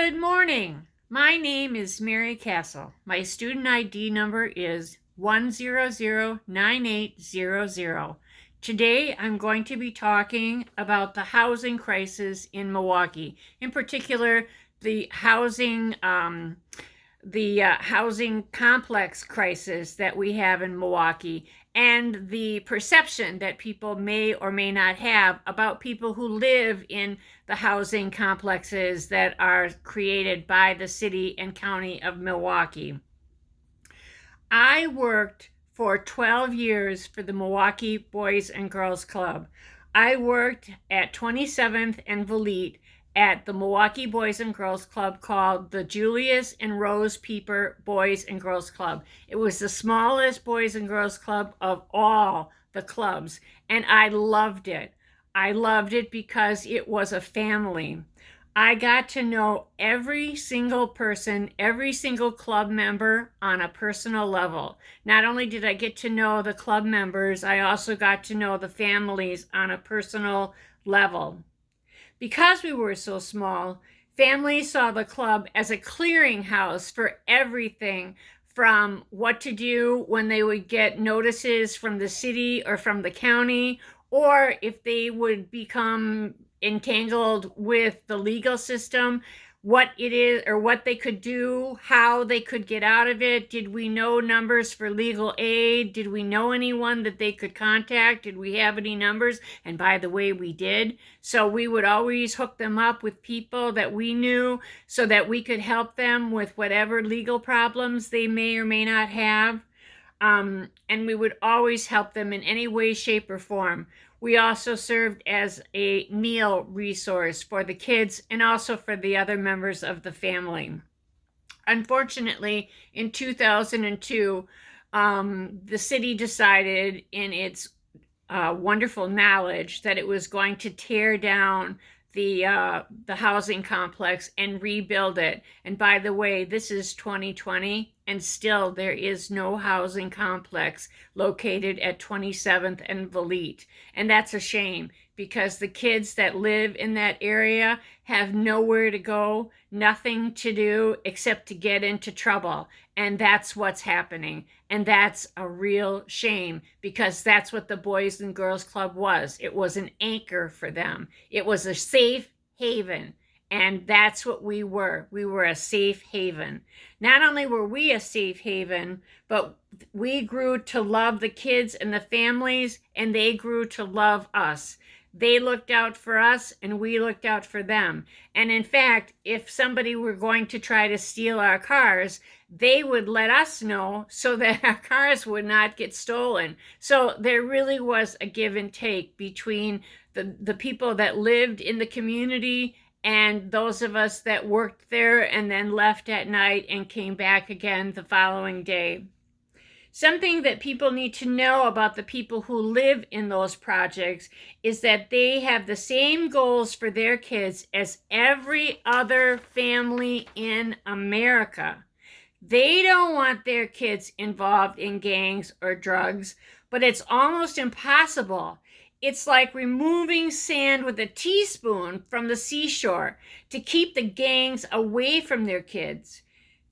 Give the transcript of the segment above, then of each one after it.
Good morning. My name is Mary Castle. My student ID number is 1009800. Today I'm going to be talking about the housing crisis in Milwaukee, in particular the housing complex crisis that we have in Milwaukee, and the perception that people may or may not have about people who live in the housing complexes that are created by the city and county of Milwaukee. I worked for 12 years for the Milwaukee Boys and Girls Club. I worked at 27th and Valete at the Milwaukee Boys and Girls Club called the Julius and Rose Pieper Boys and Girls Club. It was the smallest Boys and Girls Club of all the clubs, and I loved it. I loved it because it was a family. I got to know every single person, every single club member on a personal level. Not only did I get to know the club members, I also got to know the families on a personal level. Because we were so small, families saw the club as a clearinghouse for everything from what to do when they would get notices from the city or from the county, or if they would become entangled with the legal system, what it is or what they could do, how they could get out of it. Did we know numbers for legal aid? Did we know anyone that they could contact? Did we have any numbers? And by the way, we did. So we would always hook them up with people that we knew so that we could help them with whatever legal problems they may or may not have. And we would always help them in any way, shape, or form. We also served as a meal resource for the kids and also for the other members of the family. Unfortunately, in 2002, the city decided in its wonderful knowledge that it was going to tear down the housing complex and rebuild it. And by the way, this is 2020, and still there is no housing complex located at 27th and Valete. And that's a shame, because the kids that live in that area have nowhere to go, nothing to do except to get into trouble. And that's what's happening. And that's a real shame, because that's what the Boys and Girls Club was. It was an anchor for them. It was a safe haven. And that's what we were. We were a safe haven. Not only were we a safe haven, but we grew to love the kids and the families, and they grew to love us. They looked out for us, and we looked out for them. And in fact, if somebody were going to try to steal our cars, they would let us know so that our cars would not get stolen. So there really was a give and take between the people that lived in the community and those of us that worked there and then left at night and came back again the following day. Something that people need to know about the people who live in those projects is that they have the same goals for their kids as every other family in America. They don't want their kids involved in gangs or drugs, but it's almost impossible. It's like removing sand with a teaspoon from the seashore to keep the gangs away from their kids.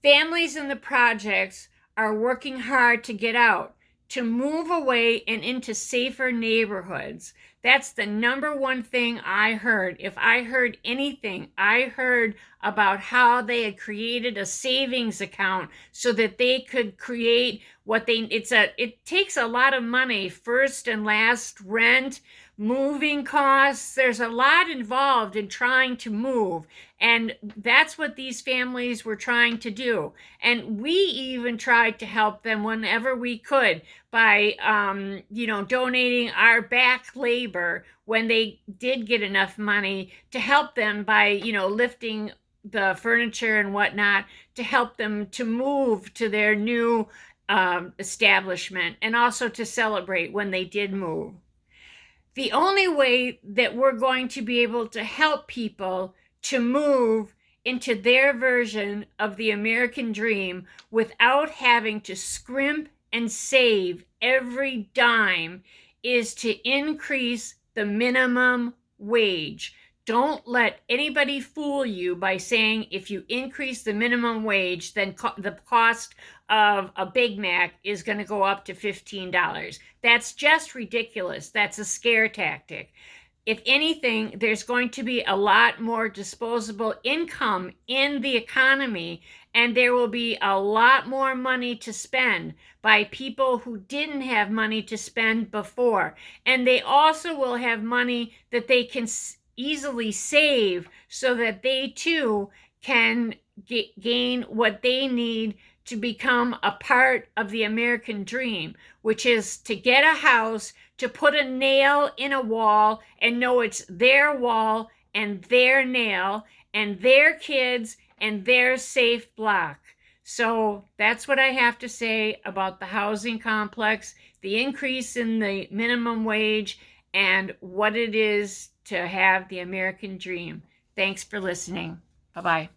Families in the projects are working hard to get out, to move away and into safer neighborhoods. That's the number one thing I heard. If I heard anything, I heard about how they had created a savings account so that they could create it takes a lot of money, first and last rent, moving costs. There's a lot involved in trying to move, and that's what these families were trying to do. And we even tried to help them whenever we could by donating our back labor when they did get enough money to help them by lifting the furniture and whatnot to help them to move to their new establishment, and also to celebrate when they did move. The only way that we're going to be able to help people to move into their version of the American dream without having to scrimp and save every dime is to increase the minimum wage Don't let anybody fool you by saying if you increase the minimum wage, then the cost of a Big Mac is going to go up to $15. That's just ridiculous. That's a scare tactic. If anything, there's going to be a lot more disposable income in the economy, and there will be a lot more money to spend by people who didn't have money to spend before. And they also will have money that they can easily save so that they too can gain what they need to become a part of the American dream, which is to get a house, to put a nail in a wall and know it's their wall and their nail and their kids and their safe block. So that's what I have to say about the housing complex, the increase in the minimum wage, and what it is to have the American dream. Thanks for listening. Bye-bye.